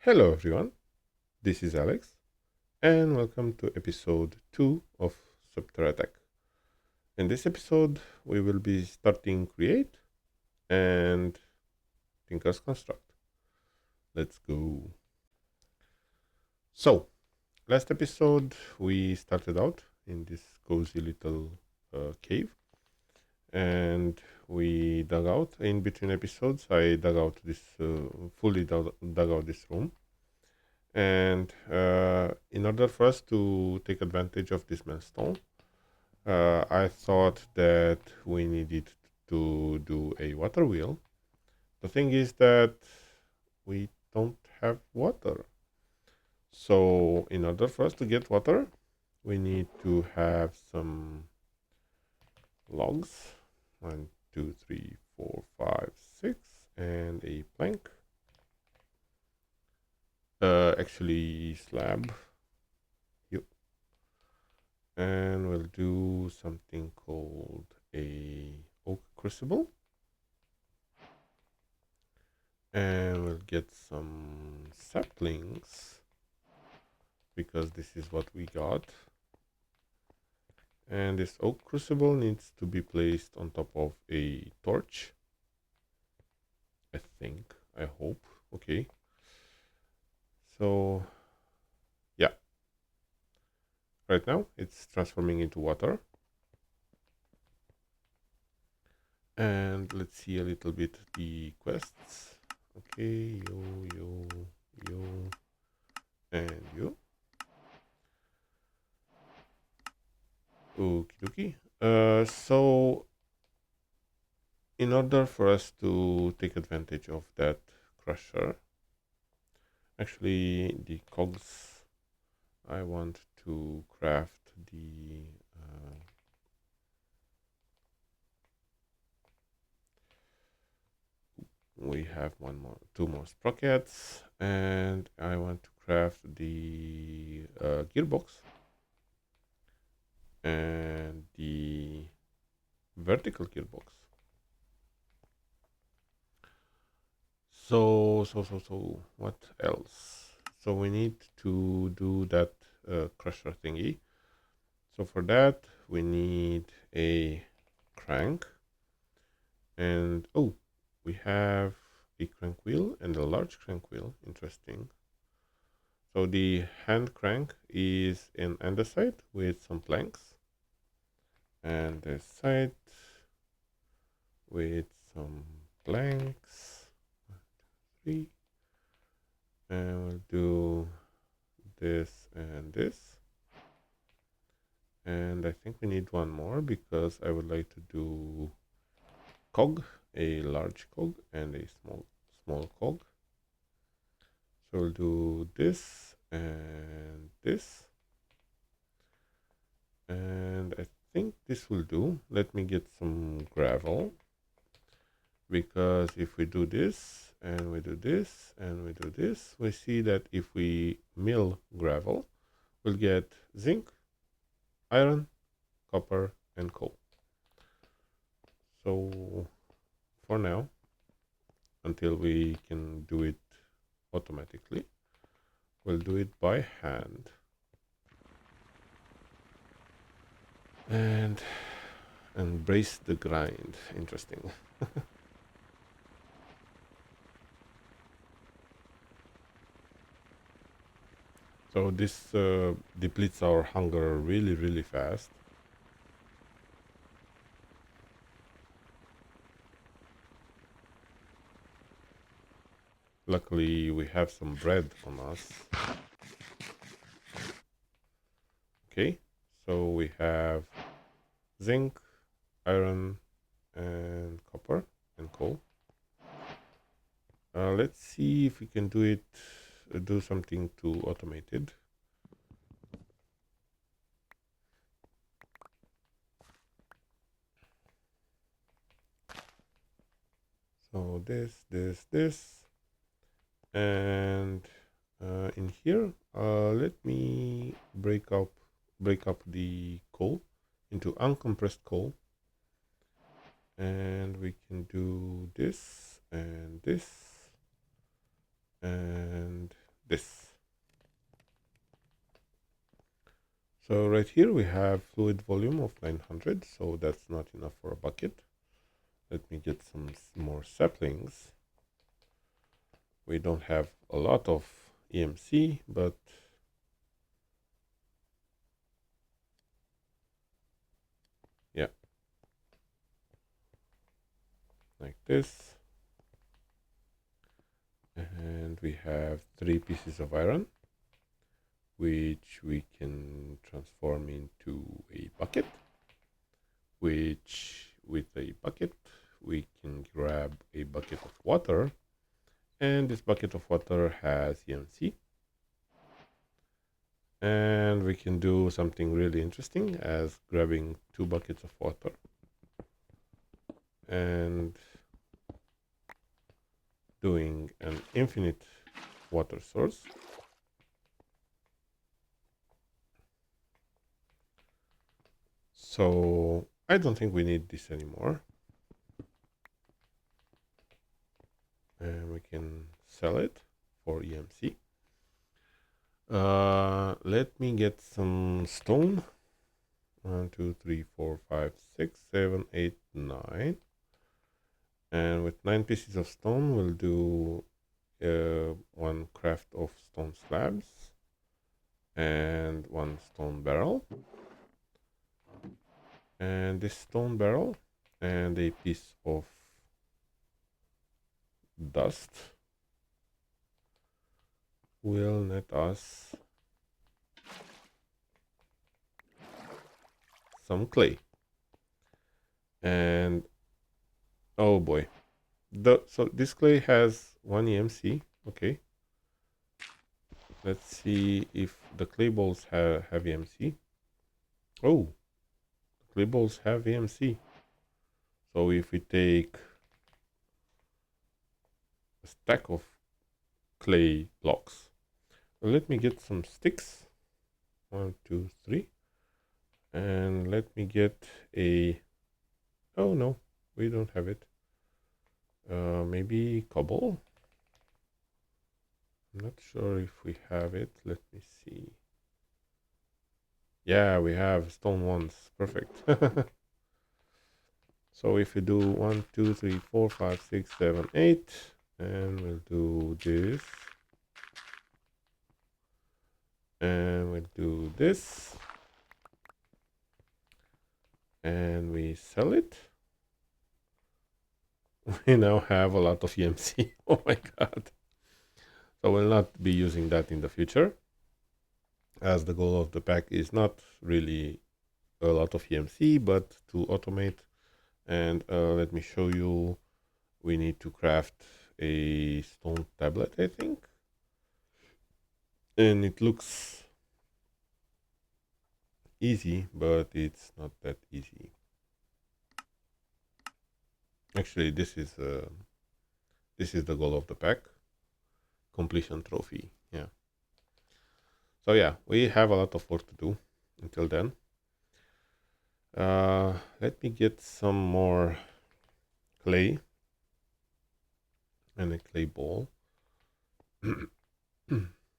Hello everyone, this is Alex, and welcome to episode 2 of SubTerraTech. In this episode, we will be starting Create and Tinker's Construct. Let's go. So, last episode, we started out in this cozy little cave, and we dug out in between episodes. I dug out this, fully dug out this room. And in order for us to take advantage of this milestone, I thought that we needed to do a water wheel. The thing is that we don't have water. So in order for us to get water, we need to have some logs. 1, 2, 3, 4, 5, 6, and a plank. Actually slab. And we'll do something called a oak crucible, and we'll get some saplings because this is what we got. And this oak crucible needs to be placed on top of a torch, I hope. Okay, so yeah, right now it's transforming into water. And let's see a little bit the quests. Okay, yo, and you. Okie dokie. So in order for us to take advantage of that crusher, actually the cogs, I want to craft the we have two more sprockets, and I want to craft the gearbox and the vertical gearbox. So what else? So we need to do that crusher thingy. So for that we need a crank, and oh, we have a crank wheel and a large crank wheel. Interesting. So the hand crank is in andesite with some planks, and the side with some planks. 1, 2, 3, and we'll do this and this. And I think we need one more because I would like to do cog, a large cog and a small cog. So we'll do this and this, and I think this will do. Let me get some gravel, because if we do this and we do this and we do this, we see that if we mill gravel, we'll get zinc, iron, copper, and coal. So for now, until we can do it automatically, we'll do it by hand. And embrace the grind. Interesting. So this depletes our hunger really fast. Luckily we have some bread on us. Okay, so we have zinc, iron, and copper and coal. Let's see if we can do it, do something to automate it. So this, and in here, let me break up the coal into uncompressed coal, and we can do this and this and So right here we have fluid volume of 900, so that's not enough for a bucket. Let me get some more saplings. We don't have a lot of EMC, but yeah, like this. And we have 3 pieces of iron, which we can transform into a bucket, which with a bucket we can grab a bucket of water, and this bucket of water has EMC. And we can do something really interesting as grabbing 2 buckets of water and doing an infinite water source. So I don't think we need this anymore. And we can sell it for EMC. Let me get some stone. 1, 2, 3, 4, 5, 6, 7, 8, 9. And with 9 pieces of stone, we'll do 1 craft of stone slabs and 1 stone barrel. And this stone barrel and a piece of dust will net us some clay. And oh boy, so this clay has 1 EMC. Okay, let's see if the clay balls have EMC. Oh, the clay balls have EMC. So if we take a stack of clay blocks, let me get some sticks. 1, 2, 3. And let me get a, oh no, we don't have it. Maybe cobble. I'm not sure if we have it. Let me see. Yeah, we have stone ones. Perfect. So if we do 1, 2, 3, 4, 5, 6, 7, 8, and we'll do this, and we'll do this, and we sell it, we now have a lot of EMC. Oh my god. So we'll not be using that in the future, as the goal of the pack is not really a lot of EMC, but to automate. And let me show you. We need to craft a stone tablet, I think. And it looks easy, but it's not that easy. Actually, this is the goal of the pack. Completion trophy. Yeah. So yeah, we have a lot of work to do until then. Let me get some more clay and a clay ball.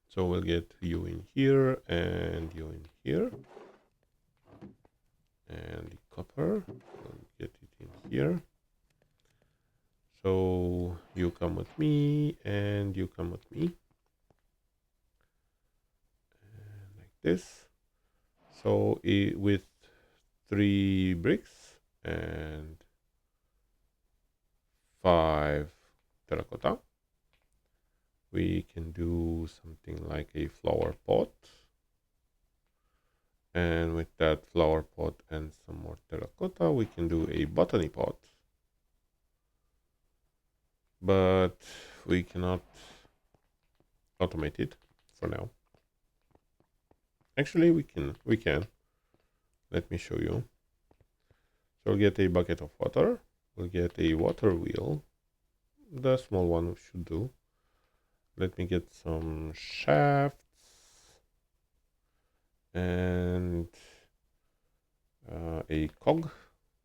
So we'll get you in here and you in here. And the copper, we'll get it in here. So you come with me and you come with me. And like this. So with 3 bricks and 5 terracotta, we can do something like a flower pot. And with that flower pot and some more terracotta, we can do a botany pot. But we cannot automate it for now. Actually, we can. Let me show you. So we'll get a bucket of water. We'll get a water wheel. The small one should do. Let me get some shafts and a cog,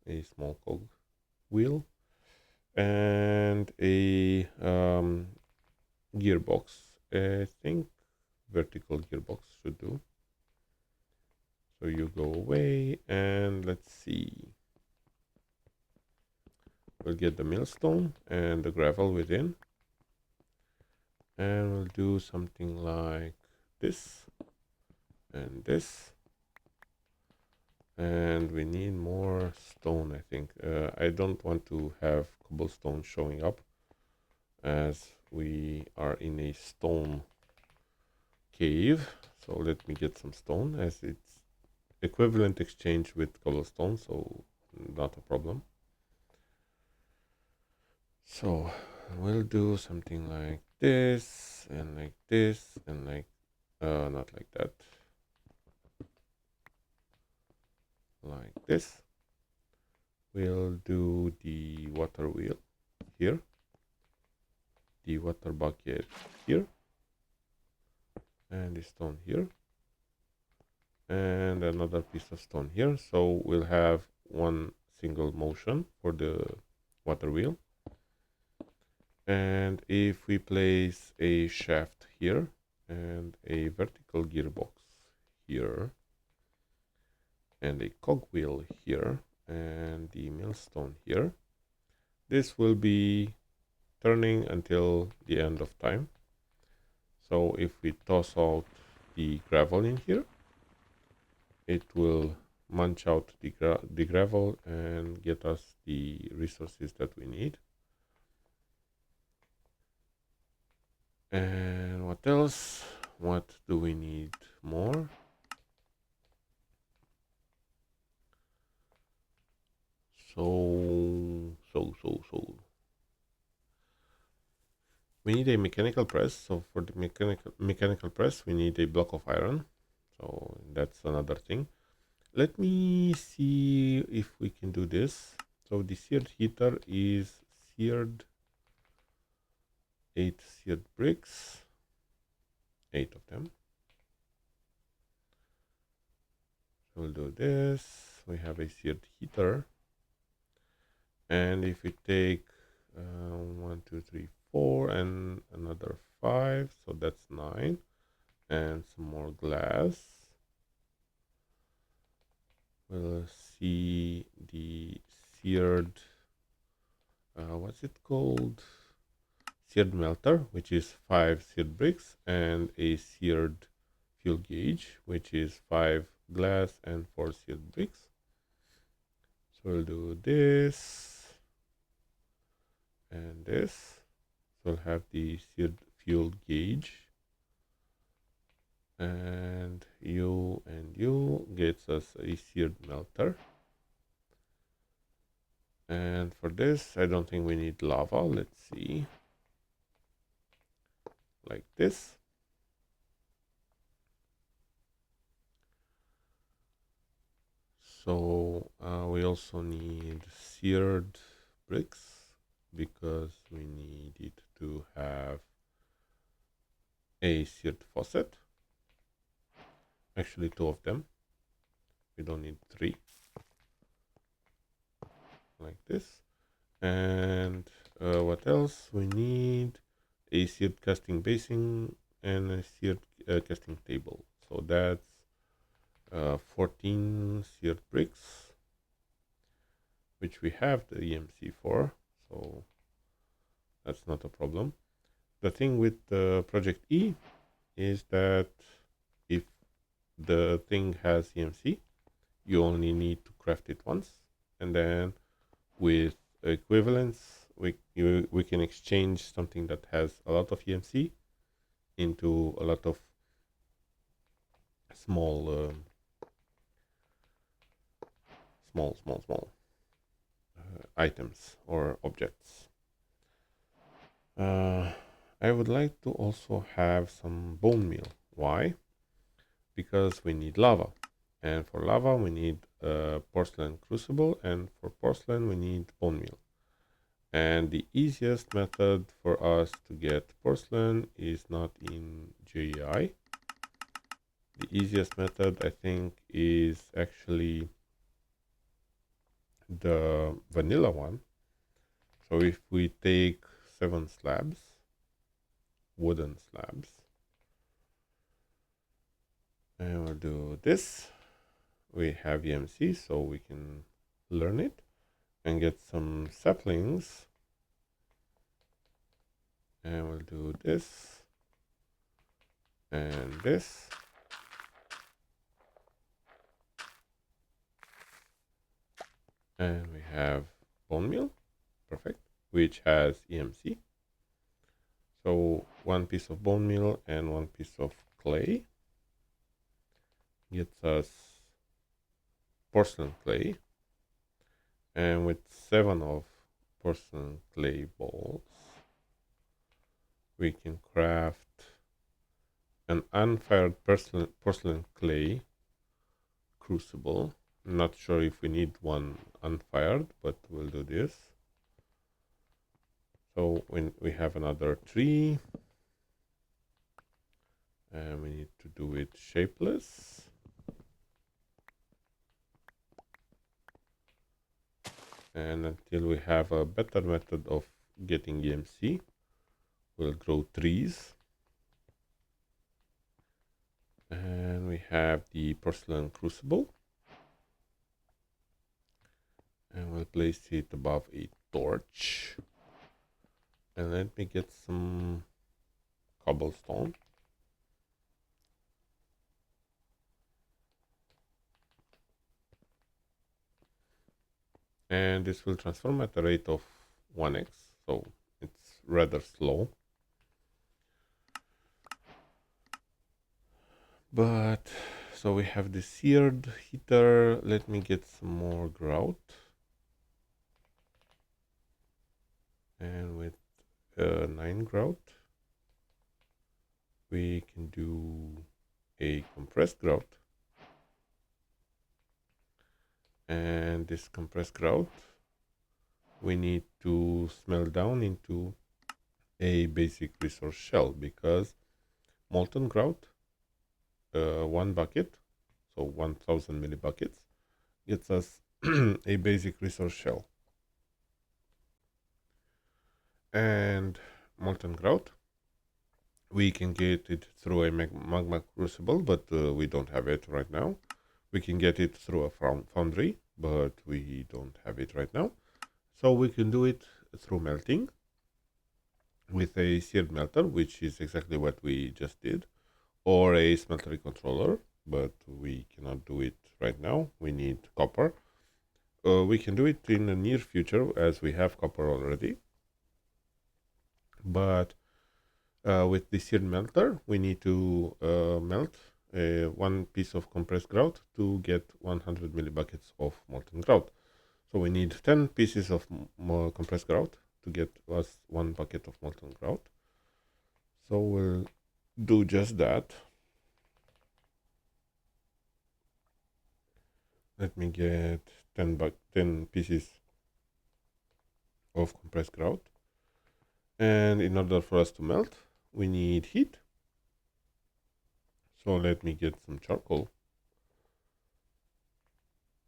a small cog wheel, and a gearbox. I think vertical gearbox should do. So you go away and let's see. We'll get the millstone and the gravel within. And we'll do something like this and this. And we need more stone, I think. I don't want to have cobblestone showing up, as we are in a stone cave. So let me get some stone, as it's equivalent exchange with cobblestone, so not a problem. So we'll do something like this and like this and like not like that, like this. We'll do the water wheel here, the water bucket here, and the stone here, and another piece of stone here. So we'll have one single motion for the water wheel. And if we place a shaft here and a vertical gearbox here and a cogwheel here and the millstone here, this will be turning until the end of time. So if we toss out the gravel in here, it will munch out the gravel and get us the resources that we need. And what else? What do we need more? So we need a mechanical press. So for the mechanical press, we need a block of iron. So that's another thing. Let me see if we can do this. So the seared heater is seared 8 seared bricks, 8 of them. So we'll do this. We have a seared heater. And if we take 1, 2, 3, 4 and another 5, so that's 9, and some more glass, we'll see the seared, what's it called? Seared melter, which is 5 seared bricks, and a seared fuel gauge, which is 5 glass and 4 seared bricks. So we'll do this and this. So we'll have the seared fuel gauge, and you gets us a seared melter. And for this, I don't think we need lava. Let's see, like this. So we also need seared bricks, because we need it to have a seared faucet. Actually 2 of them. We don't need 3. Like this. And what else? We need a seared casting basin and a seared casting table. So that's 14 seared bricks, which we have the EMC for, so that's not a problem. The thing with the Project E is that if the thing has EMC, you only need to craft it once, and then with equivalence, we can exchange something that has a lot of EMC into a lot of small items or objects. I would like to also have some bone meal. Why? Because we need lava, and for lava we need a porcelain crucible, and for porcelain we need bone meal. And the easiest method for us to get porcelain is not in JEI. The easiest method, I think, is actually the vanilla one. So if we take 7 slabs, wooden slabs, and we'll do this, we have EMC, so we can learn it and get some saplings. And we'll do this and this. And we have bone meal, perfect, which has EMC. So 1 piece of bone meal and 1 piece of clay gets us porcelain clay. And with 7 of porcelain clay balls, we can craft an unfired porcelain clay crucible. Not sure if we need one unfired, but we'll do this. So when we have another tree, and we need to do it shapeless. And until we have a better method of getting EMC, we'll grow trees. And we have the porcelain crucible. And we'll place it above a torch. And let me get some cobblestone. And this will transform at a rate of 1x, so it's rather slow. But, so we have the seared heater. Let me get some more grout. And with 9 grout, we can do a compressed grout. And this compressed grout, we need to smelt down into a basic resource shell, because molten grout, 1 bucket, so 1000 millibuckets, gets us a basic resource shell. And molten grout, we can get it through a magma crucible, but we don't have it right now. We can get it through a foundry, but we don't have it right now. So we can do it through melting with a seared melter, which is exactly what we just did, or a smeltery controller, but we cannot do it right now. We need copper. We can do it in the near future, as we have copper already. But with the seared melter, we need to melt 1 piece of compressed grout to get 100 millibuckets of molten grout. So we need 10 pieces of compressed grout to get us 1 bucket of molten grout. So we'll do just that. Let me get 10 pieces of compressed grout. And in order for us to melt, we need heat. So let me get some charcoal.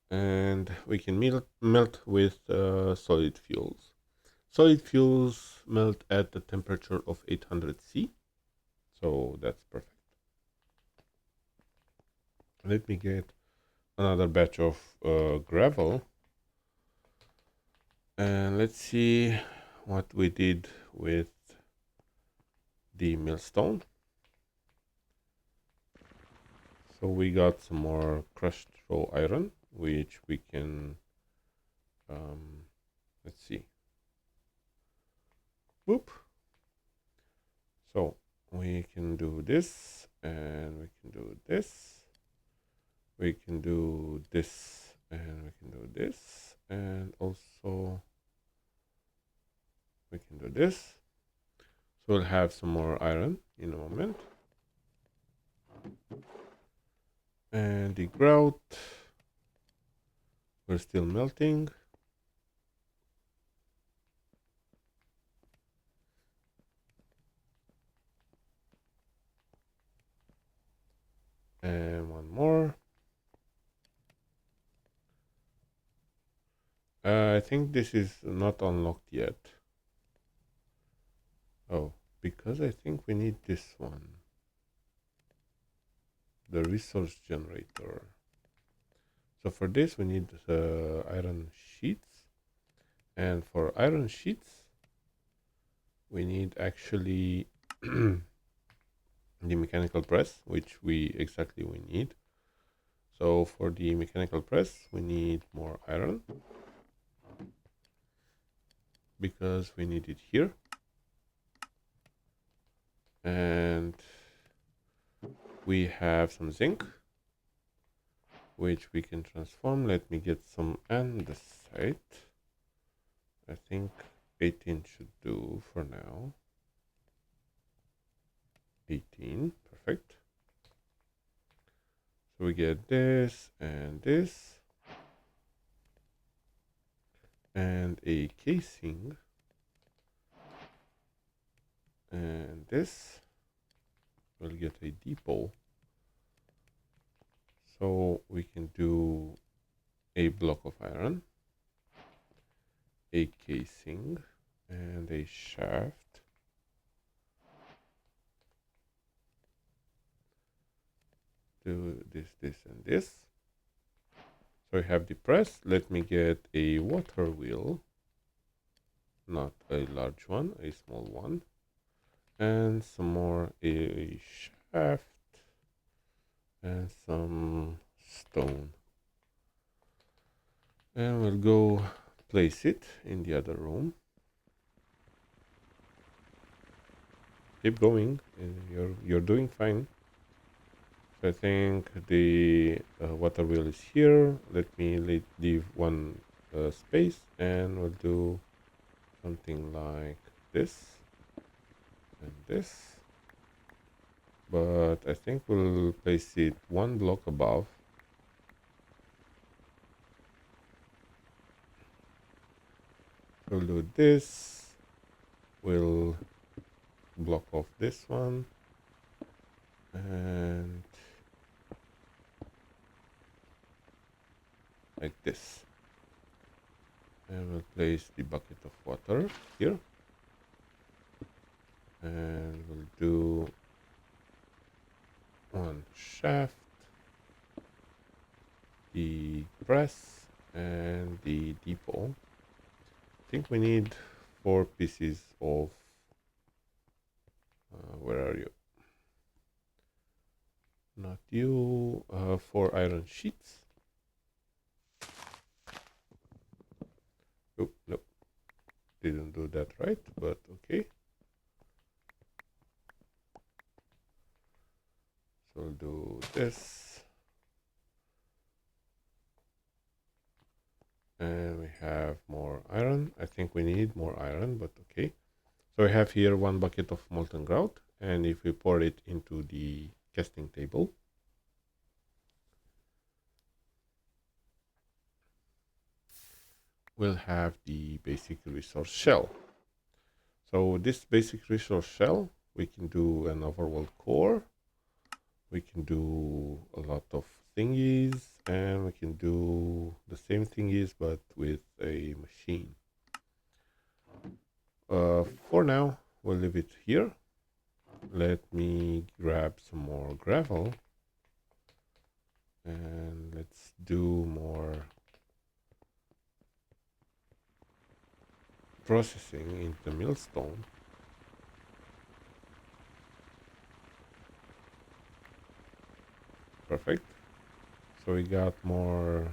And we can melt with solid fuels. Solid fuels melt at the temperature of 800 C. So that's perfect. Let me get another batch of gravel. And let's see what we did with the millstone. So we got some more crushed raw iron, which we can, let's see. Whoop. So we can do this, and we can do this. We can do this, and we can do this, and also we can do this. So we'll have some more iron in a moment. And the grout, we're still melting. And one more. I think this is not unlocked yet. Oh, because I think we need this one. The resource generator. So for this we need iron sheets, and for iron sheets we need actually the mechanical press, which we need. So for the mechanical press we need more iron, because we need it here. And we have some zinc, which we can transform. Let me get some andesite. I think 18 should do for now. 18, perfect. So we get this and this, and a casing, and this. We'll get a depot. So we can do a block of iron, a casing, and a shaft. Do this, and this. So I have the press. Let me get a water wheel, not a large one, a small one, and some more, a shaft, and some stone. And we'll go place it in the other room. Keep going. You're doing fine. So I think the water wheel is here. Let me leave one space, and we'll do something like this and this. But I think we'll place it one block above. We'll do this. We'll block off this one, and like this. And we'll place the bucket of water here, and we'll do one shaft, the press, and the depot. I think we need 4 pieces of where are you? Not you. 4 iron sheets. Oh, nope. Didn't do that right, but okay. So we'll do this. And we have more iron. I think we need more iron, but okay. So I have here 1 bucket of molten grout, and if we pour it into the casting table, we'll have the basic resource shell. So this basic resource shell, we can do an overworld core, we can do a lot of thingies, and we can do the same thingies but with a machine. For now, we'll leave it here. Let me grab some more gravel, and let's do more processing into the millstone. Perfect. So we got more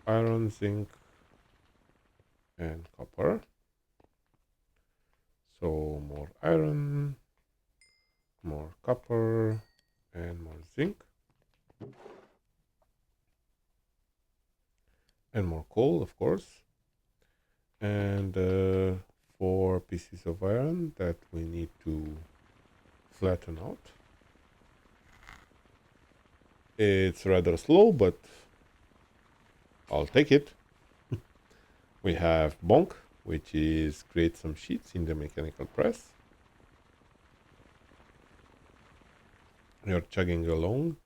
iron, zinc, and copper. So more iron, more copper, and more zinc, and more coal, of course, and 4 pieces of iron that we need to flatten out. It's rather slow, but I'll take it. We have bonk, which is create some sheets in the mechanical press. You're chugging along.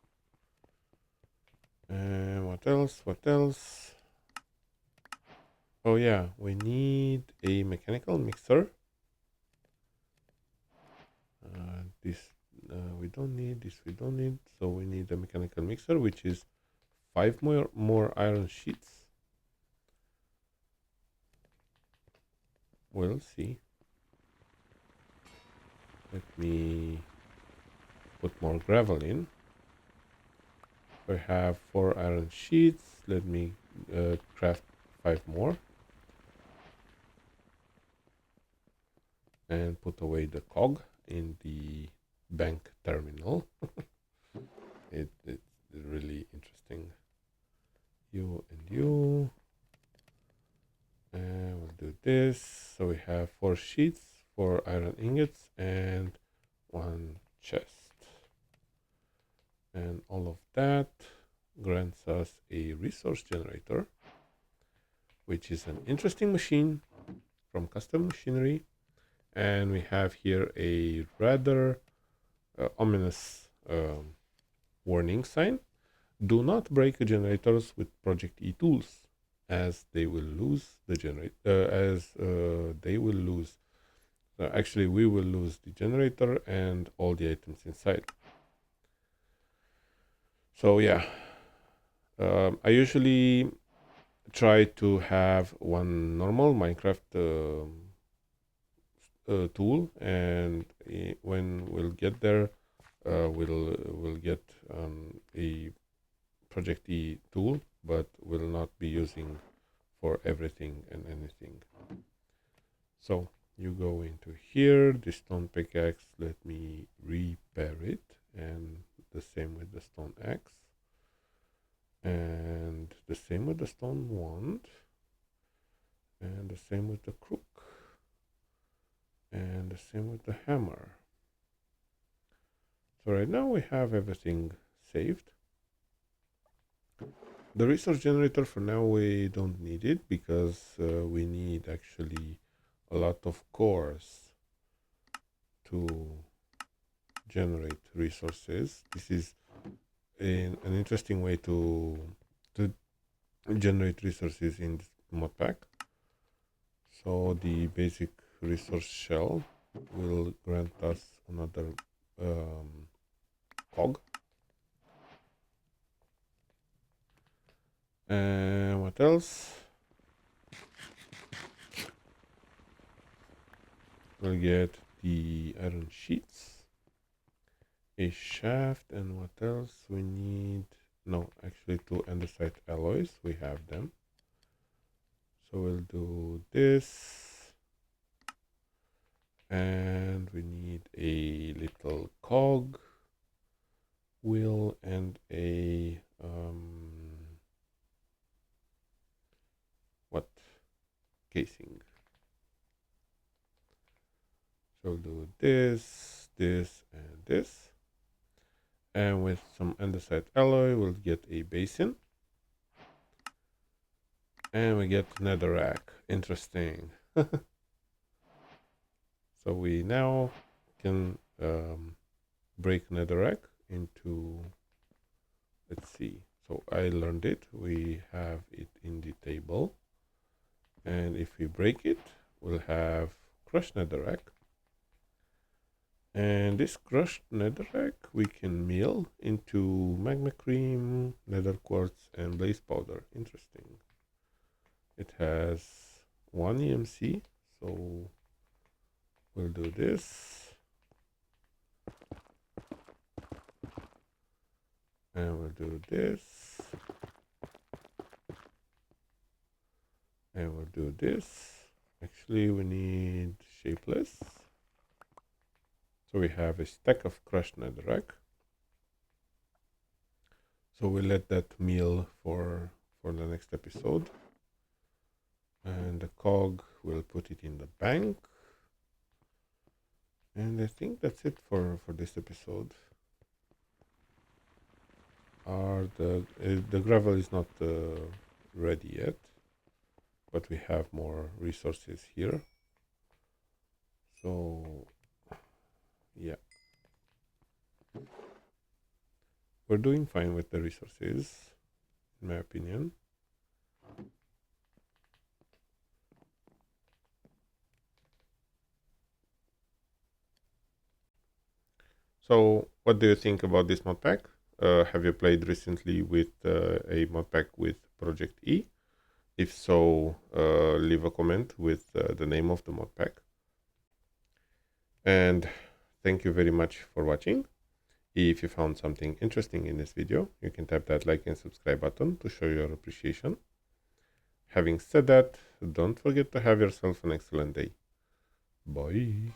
And what else? What else? Oh yeah, we need a mechanical mixer. This we don't need, this we don't need, so we need a mechanical mixer, which is 5 more iron sheets. We'll see. Let me put more gravel in. We have 4 iron sheets. Let me craft 5 more. And put away the cog in the bank terminal. It's really interesting. You and you. And we'll do this. So we have 4 sheets, 4 iron ingots, and 1 chest. And all of that grants us a resource generator, which is an interesting machine from Custom Machinery. And we have here a rather ominous warning sign. Do not break generators with Project E tools, as they will lose the generator. Actually, we will lose the generator and all the items inside. So yeah, I usually try to have one normal Minecraft tool, and when we'll get there, we'll get a Project E tool, but will not be using for everything and anything. So you go into here, the stone pickaxe, let me repair it, and the same with the stone axe, and the same with the stone wand, and the same with the crook, and the same with the hammer. So right now we have everything saved. The resource generator, for now we don't need it, because we need actually a lot of cores to generate resources. This is an interesting way to generate resources in this modpack. So the basic resource shell will grant us another cog. And what else? We'll get the iron sheets, a shaft, and what else we need? No, actually 2 andesite alloys. We have them. So we'll do this. And we need a little cog wheel and a casing. So we'll do this, this, and this. And with some andesite alloy, we'll get a basin. And we get netherrack. Interesting. So we now can break netherrack into, let's see. So I learned it. We have it in the table. And if we break it, we'll have crushed netherrack. And this crushed netherrack we can mill into magma cream, nether quartz, and blaze powder. Interesting. It has 1 EMC, so we'll do this. And we'll do this. And we'll do this. Actually, we need shapeless. So we have a stack of crushed netherrack. So we'll let that mill for the next episode. And the cog, we'll put it in the bank. And I think that's it for this episode. The gravel is not ready yet, but we have more resources here. So yeah, we're doing fine with the resources, in my opinion. So what do you think about this modpack? Have you played recently with a modpack with Project E? If so, leave a comment with the name of the modpack. And thank you very much for watching. If you found something interesting in this video, you can tap that like and subscribe button to show your appreciation. Having said that, don't forget to have yourself an excellent day. Bye.